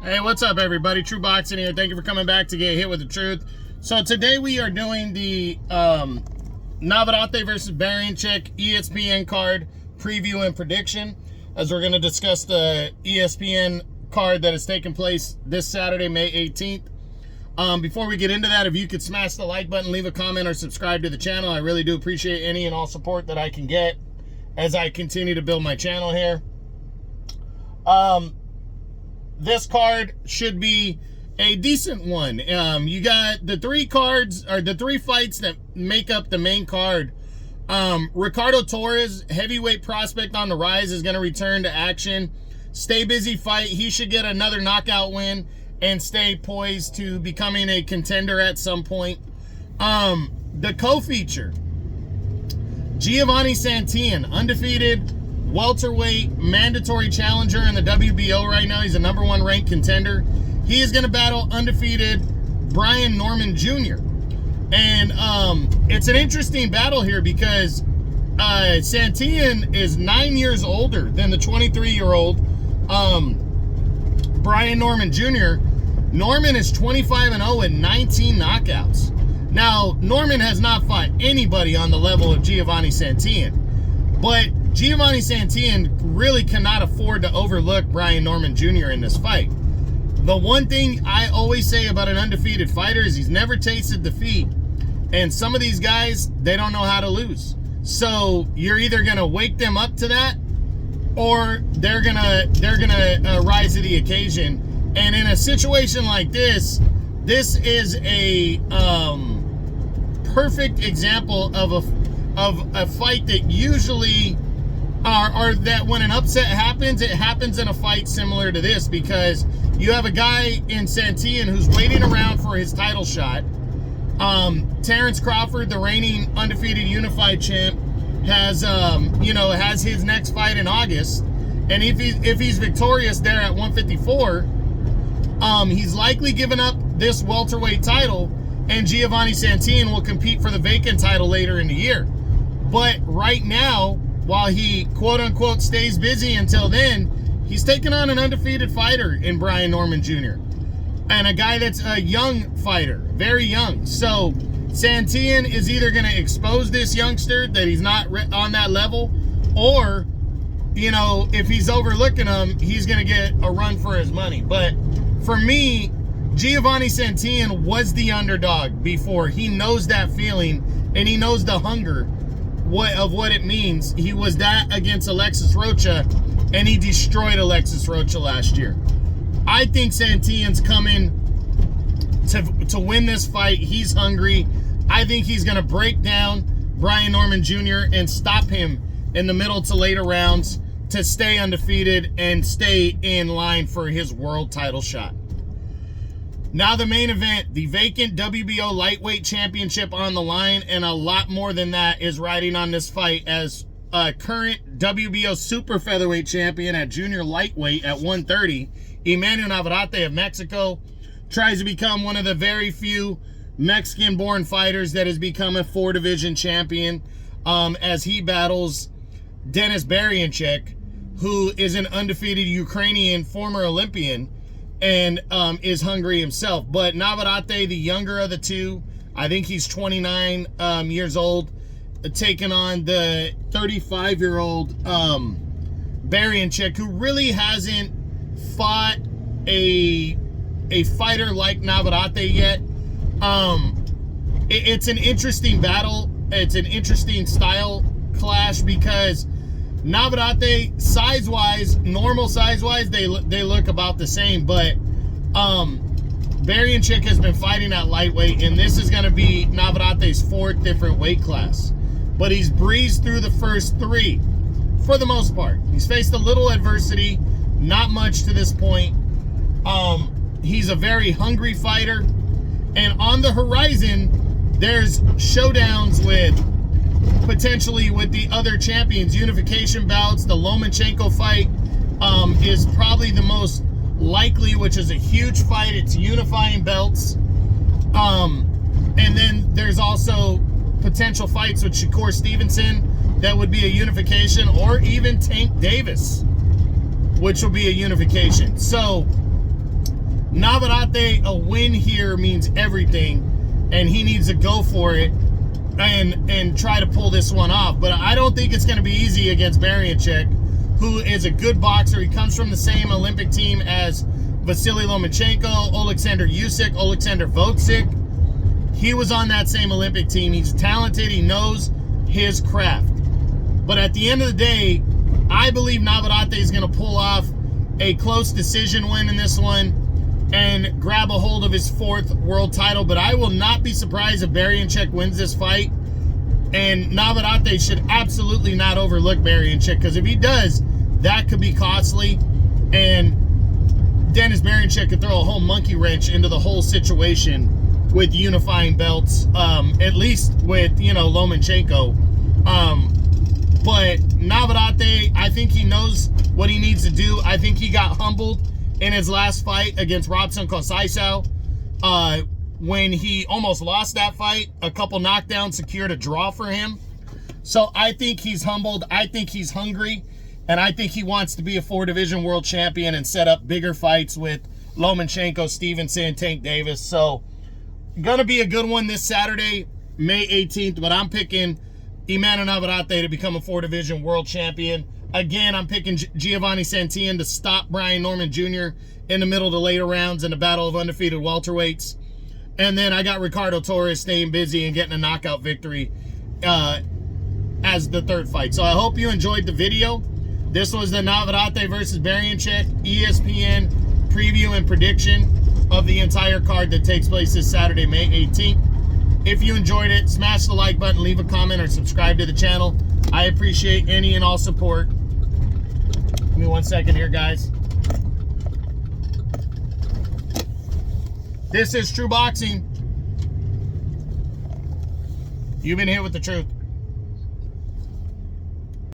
Hey, what's up, everybody? True Boxing here. Thank you for coming back to get hit with the truth. So today we are doing the Navarrette versus Berinchyk ESPN card preview and prediction, as we're going to discuss the ESPN card that is taking place this Saturday, May 18th. Before we get into that, if you could smash the like button, leave a comment, or subscribe to the channel. I really do appreciate any and all support that I can get as I continue to build my channel here. This card should be a decent one. You got the three cards, or the three fights that make up the main card. Ricardo Torres, heavyweight prospect on the rise, is going to return to action. Stay busy fight. He should get another knockout win and stay poised to becoming a contender at some point. The co-feature, Giovanni Santillan, undefeated welterweight mandatory challenger in the WBO right now. He's a #1 ranked contender. He is going to battle undefeated Brian Norman Jr. And it's an interesting battle here because Santillan is 9 years older than the 23-year-old Brian Norman Jr. Norman is 25-0 and 19 knockouts. Now, Norman has not fought anybody on the level of Giovanni Santillan, but Giovanni Santillan really cannot afford to overlook Brian Norman Jr. in this fight. The one thing I always say about an undefeated fighter is he's never tasted defeat, and some of these guys, they don't know how to lose. So you're either gonna wake them up to that, or they're gonna rise to the occasion. And in a situation like this, this is a perfect example of a fight that usually are that when an upset happens, it happens in a fight similar to this, because you have a guy in Santillan who's waiting around for his title shot. Terrence Crawford, the reigning undefeated unified champ, has has his next fight in August, and if he's victorious there at 154, he's likely giving up this welterweight title, and Giovanni Santillan will compete for the vacant title later in the year. But right now, while he quote-unquote stays busy until then, he's taking on an undefeated fighter in Brian Norman Jr. and a guy that's a young fighter, very young. So Santillan is either going to expose this youngster that he's not on that level, or, if he's overlooking him, he's going to get a run for his money. But for me, Giovanni Santillan was the underdog before. He knows that feeling, and he knows the hunger of what it means. He was that against Alexis Rocha, and he destroyed Alexis Rocha last year. I think Santillan's coming to win this fight. He's hungry. I think he's going to break down Brian Norman Jr. and stop him in the middle to later rounds to stay undefeated and stay in line for his world title shot. Now the main event, the vacant WBO lightweight championship on the line, and a lot more than that is riding on this fight, as current WBO super featherweight champion at junior lightweight at 130, Emmanuel Navarrette of Mexico, tries to become one of the very few Mexican-born fighters that has become a 4-division champion, as he battles Denis Berinchyk, who is an undefeated Ukrainian former Olympian, and is hungry himself. But Navarrette, the younger of the two, I think he's 29 years old, taking on the 35-year-old Berinchyk, who really hasn't fought a fighter like Navarrette yet. It's an interesting battle. It's an interesting style clash, because Navarrette, size-wise, normal size-wise, they look about the same, but Berinchyk has been fighting at lightweight, and this is going to be Navarrette's 4th different weight class. But he's breezed through the first 3, for the most part. He's faced a little adversity, not much to this point. He's a very hungry fighter, and on the horizon, there's showdowns potentially with the other champions, unification bouts. The Lomachenko fight is probably the most likely, which is a huge fight. It's unifying belts. And then there's also potential fights with Shakur Stevenson that would be a unification, or even Tank Davis, which will be a unification. So Navarrette, a win here means everything, and he needs to go for it and try to pull this one off. But I don't think it's going to be easy against Berinchyk, who is a good boxer. He comes from the same Olympic team as Vasily Lomachenko, Alexander Usyk, Alexander Vovcik. He was on that same Olympic team. He's talented. He knows his craft. But at the end of the day, I believe Navarrete is going to pull off a close decision win in this one and grab a hold of his 4th world title. But I will not be surprised if Berinchyk wins this fight. And Navarrete should absolutely not overlook Berinchyk, because if he does, that could be costly. And Dennis Berinchyk could throw a whole monkey wrench into the whole situation with unifying belts, at least with, Lomachenko. But Navarrete, I think he knows what he needs to do. I think he got humbled in his last fight against Robson Conceição, when he almost lost that fight. A couple knockdowns secured a draw for him. So I think he's humbled. I think he's hungry. And I think he wants to be a 4-division world champion and set up bigger fights with Lomachenko, Stevenson, Tank Davis. So going to be a good one this Saturday, May 18th. But I'm picking Emmanuel Navarrete to become a 4-division world champion. Again, I'm picking Giovanni Santillan to stop Brian Norman Jr. in the middle of the later rounds in the battle of undefeated welterweights. And then I got Ricardo Torres staying busy and getting a knockout victory as the 3rd fight. So I hope you enjoyed the video. This was the Navarrete versus Berinchyk ESPN preview and prediction of the entire card that takes place this Saturday, May 18th. If you enjoyed it, smash the like button, leave a comment, or subscribe to the channel. I appreciate any and all support. Give me 1 second here, guys. This is True Boxing. You've been here with the truth.